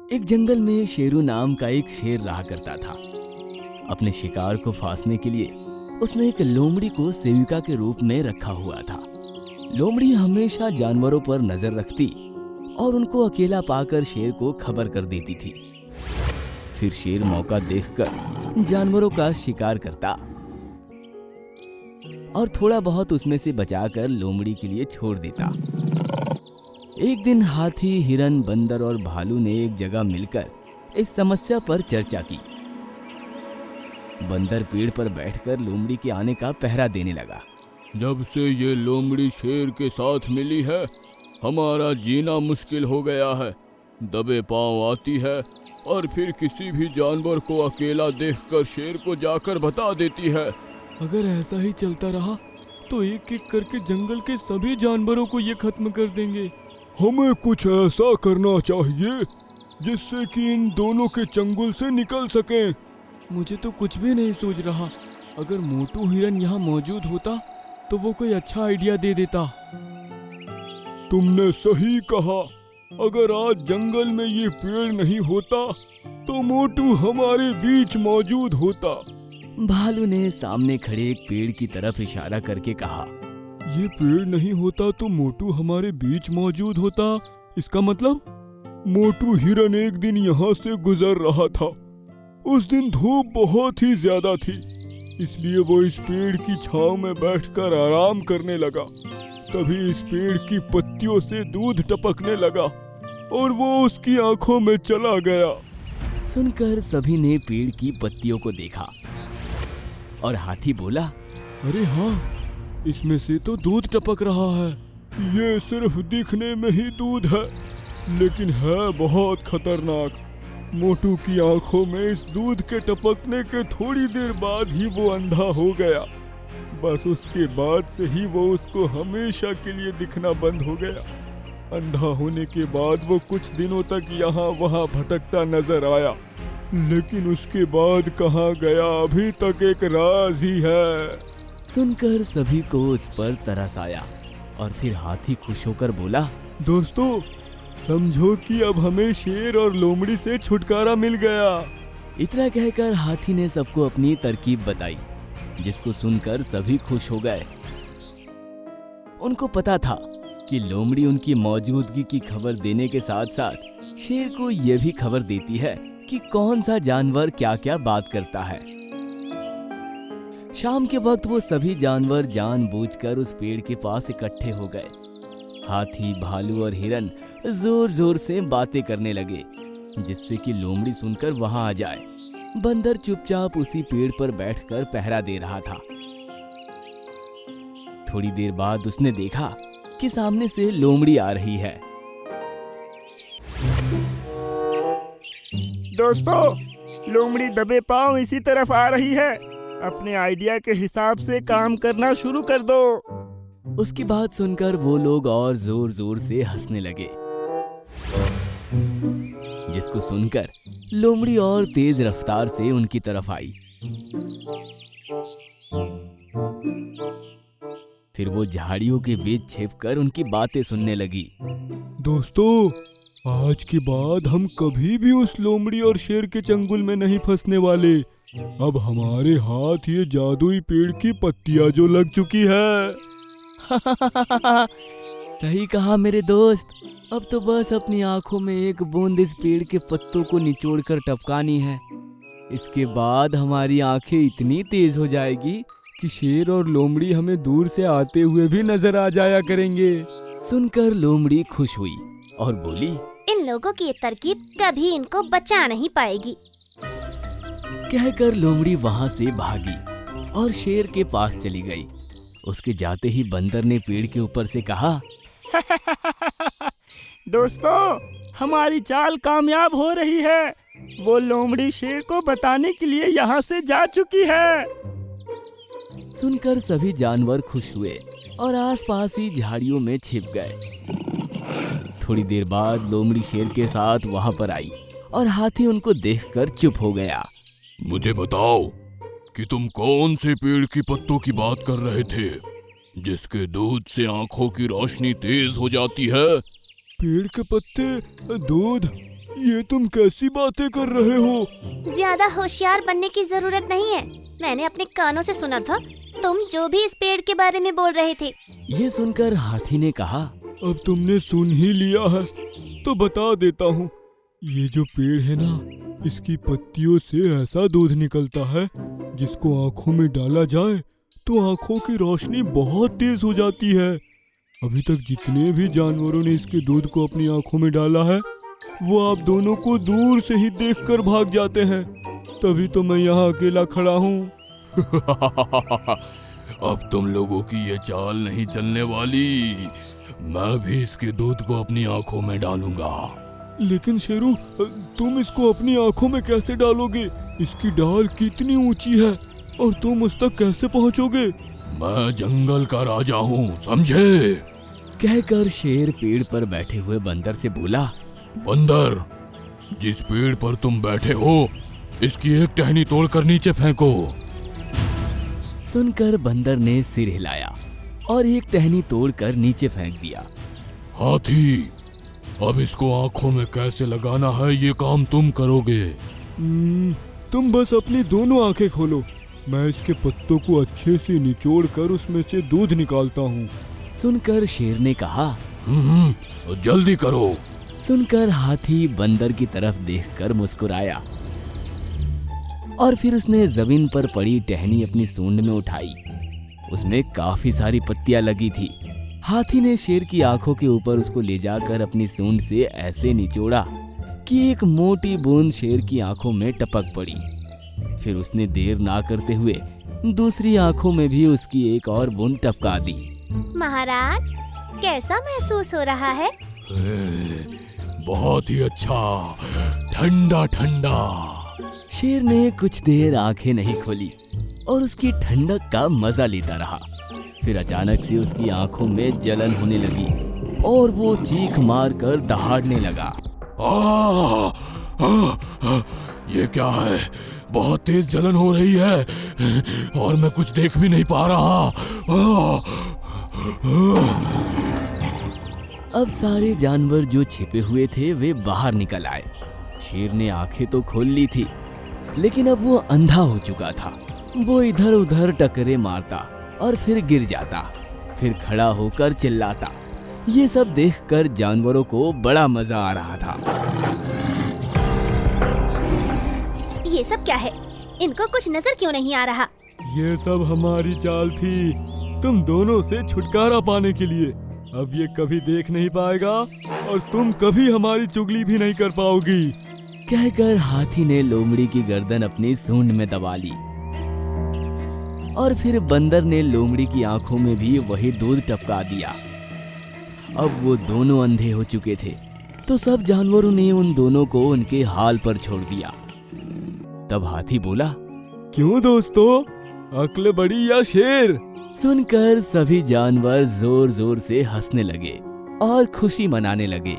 एक जंगल में शेरू नाम का एक शेर रहा करता था। अपने शिकार को फांसने के लिए उसने एक लोमड़ी को सेविका के रूप में रखा हुआ था। लोमड़ी हमेशा जानवरों पर नजर रखती और उनको अकेला पाकर शेर को खबर कर देती थी। फिर शेर मौका देखकर जानवरों का शिकार करता और थोड़ा बहुत उसमें से बचाकर लोमड़ी के लिए छोड़ देता। एक दिन हाथी, हिरन, बंदर और भालू ने एक जगह मिलकर इस समस्या पर चर्चा की। बंदर पेड़ पर बैठकर लोमड़ी के आने का पहरा देने लगा। जब से ये लोमड़ी शेर के साथ मिली है, हमारा जीना मुश्किल हो गया है। दबे पांव आती है और फिर किसी भी जानवर को अकेला देखकर शेर को जाकर बता देती है। अगर ऐसा ही चलता रहा तो एक एक करके जंगल के सभी जानवरों को ये खत्म कर देंगे। हमें कुछ ऐसा करना चाहिए जिससे कि इन दोनों के चंगुल से निकल सकें। मुझे तो कुछ भी नहीं सूझ रहा। अगर मोटू हिरन यहाँ मौजूद होता तो वो कोई अच्छा आइडिया दे देता। तुमने सही कहा। अगर आज जंगल में ये पेड़ नहीं होता तो मोटू हमारे बीच मौजूद होता। भालू ने सामने खड़े एक पेड़ की तरफ इशारा करके कहा, ये पेड़ नहीं होता तो मोटू हमारे बीच मौजूद होता। इसका मतलब मोटू हिरन एक दिन यहाँ से गुजर रहा था। उस दिन धूप बहुत ही ज्यादा थी, इसलिए वो इस पेड़ की छांव में बैठकर आराम करने लगा। तभी इस पेड़ की पत्तियों से दूध टपकने लगा और वो उसकी आंखों में चला गया। सुनकर सभी ने पेड़ की पत्तियों को देखा और हाथी बोला, अरे हाँ, इसमें से तो दूध टपक रहा है। ये सिर्फ दिखने में ही दूध है, लेकिन है बहुत खतरनाक। मोटू की आंखों में इस दूध के टपकने के थोड़ी देर बाद ही वो अंधा हो गया। बस उसके बाद से ही वो उसको हमेशा के लिए दिखना बंद हो गया। अंधा होने के बाद वो कुछ दिनों तक यहाँ वहाँ भटकता नजर आया, लेकिन उसके बाद कहाँ गया अभी तक एक राज ही है। सुनकर सभी को उस पर तरस आया और फिर हाथी खुश होकर बोला, दोस्तों, समझो कि अब हमें शेर और लोमड़ी से छुटकारा मिल गया। इतना कहकर हाथी ने सबको अपनी तरकीब बताई, जिसको सुनकर सभी खुश हो गए। उनको पता था कि लोमड़ी उनकी मौजूदगी की खबर देने के साथ साथ शेर को यह भी खबर देती है कि कौन सा जानवर क्या क्या बात करता है। शाम के वक्त वो सभी जानवर जानबूझकर उस पेड़ के पास इकट्ठे हो गए। हाथी, भालू और हिरन जोर जोर से बातें करने लगे, जिससे कि लोमड़ी सुनकर वहां आ जाए। बंदर चुपचाप उसी पेड़ पर बैठकर पहरा दे रहा था। थोड़ी देर बाद उसने देखा कि सामने से लोमड़ी आ रही है। दोस्तों, लोमड़ी दबे पांव इसी तरफ आ रही है। अपने आइडिया के हिसाब से काम करना शुरू कर दो। उसकी बात सुनकर वो लोग और जोर जोर से हंसने लगे, जिसको सुनकर लोमड़ी और तेज रफ्तार से उनकी तरफ आई। फिर वो झाड़ियों के बीच छिपकर उनकी बातें सुनने लगी। दोस्तों, आज के बाद हम कभी भी उस लोमड़ी और शेर के चंगुल में नहीं फंसने वाले। अब हमारे हाथ ये जादुई पेड़ की पत्तियां जो लग चुकी है। सही कहा मेरे दोस्त। अब तो बस अपनी आंखों में एक बूंद इस पेड़ के पत्तों को निचोड़कर टपकानी है। इसके बाद हमारी आंखें इतनी तेज हो जाएगी कि शेर और लोमड़ी हमें दूर से आते हुए भी नजर आ जाया करेंगे। सुनकर लोमड़ी खुश हुई और बोली, इन लोगों की ये तरकीब कभी इनको बचा नहीं पाएगी। कहकर लोमड़ी वहां से भागी और शेर के पास चली गई। उसके जाते ही बंदर ने पेड़ के ऊपर से कहा, दोस्तों, हमारी चाल कामयाब हो रही है। वो लोमड़ी शेर को बताने के लिए यहाँ से जा चुकी है। सुनकर सभी जानवर खुश हुए और आसपास ही झाड़ियों में छिप गए। थोड़ी देर बाद लोमड़ी शेर के साथ वहां पर आई और हाथी उनको देखकर चुप हो गया। मुझे बताओ कि तुम कौन से पेड़ की पत्तों की बात कर रहे थे, जिसके दूध से आंखों की रोशनी तेज हो जाती है। पेड़ के पत्ते, दूध, ये तुम कैसी बातें कर रहे हो? ज्यादा होशियार बनने की जरूरत नहीं है। मैंने अपने कानों से सुना था तुम जो भी इस पेड़ के बारे में बोल रहे थे। ये सुनकर हाथी ने कहा, अब तुमने सुन ही लिया है तो बता देता हूँ। ये जो पेड़ है ना, इसकी पत्तियों से ऐसा दूध निकलता है जिसको आँखों में डाला जाए तो आँखों की रोशनी बहुत तेज हो जाती है। अभी तक जितने भी जानवरों ने इसके दूध को अपनी आँखों में डाला है वो आप दोनों को दूर से ही देखकर भाग जाते हैं। तभी तो मैं यहाँ अकेला खड़ा हूँ। अब तुम लोगों की ये चाल नहीं चलने वाली। मैं भी इसके दूध को अपनी आंखों में डालूंगा। लेकिन शेरू, तुम इसको अपनी आंखों में कैसे डालोगे? इसकी डाल कितनी ऊंची है और तुम उस तक कैसे पहुंचोगे? मैं जंगल का राजा हूँ, समझे? कहकर शेर पेड़ पर बैठे हुए बंदर से बोला, बंदर, जिस पेड़ पर तुम बैठे हो इसकी एक टहनी तोड़कर नीचे फेंको। सुनकर बंदर ने सिर हिलाया और एक टहनी तोड़कर नीचे फेंक दिया। हाथी, अब इसको आंखों में कैसे लगाना है ये काम तुम करोगे। तुम बस अपनी दोनों आंखें खोलो, मैं इसके पत्तों को अच्छे से निचोड़कर उसमें से दूध निकालता हूँ। सुनकर शेर ने कहा, जल्दी करो। सुनकर हाथी बंदर की तरफ देखकर मुस्कुराया और फिर उसने जमीन पर पड़ी टहनी अपनी सूंड में उठाई। उसमें काफी सारी पत्तियां लगी थी। हाथी ने शेर की आंखों के ऊपर उसको ले जाकर अपनी सूंड से ऐसे निचोड़ा कि एक मोटी बूंद शेर की आंखों में टपक पड़ी। फिर उसने देर ना करते हुए दूसरी आंखों में भी उसकी एक और बूंद टपका दी। महाराज, कैसा महसूस हो रहा है? बहुत ही अच्छा, ठंडा ठंडा। शेर ने कुछ देर आंखें नहीं खोली और उसकी ठंडक का मजा लेता रहा। फिर अचानक से उसकी आंखों में जलन होने लगी और वो चीख मारकर दहाड़ने लगा। ये क्या है? बहुत तेज जलन हो रही है और मैं कुछ देख भी नहीं पा रहा। अब सारे जानवर जो छिपे हुए थे वे बाहर निकल आए। शेर ने आंखें तो खोल ली थी, लेकिन अब वो अंधा हो चुका था। वो इधर उधर टकरे मारता और फिर गिर जाता, फिर खड़ा होकर चिल्लाता। ये सब देखकर जानवरों को बड़ा मजा आ रहा था। ये सब क्या है? इनको कुछ नजर क्यों नहीं आ रहा? ये सब हमारी चाल थी, तुम दोनों से छुटकारा पाने के लिए। अब ये कभी देख नहीं पाएगा और तुम कभी हमारी चुगली भी नहीं कर पाओगी। कहकर हाथी ने लोमड़ी की गर्दन अपनी सूंड में दबा ली और फिर बंदर ने लोमड़ी की आंखों में भी वही दूध टपका दिया। अब वो दोनों अंधे हो चुके थे, तो सब जानवरों ने उन दोनों को उनके हाल पर छोड़ दिया। तब हाथी बोला, क्यों दोस्तों, अक्ल बड़ी या शेर? सुनकर सभी जानवर जोर जोर से हंसने लगे और खुशी मनाने लगे।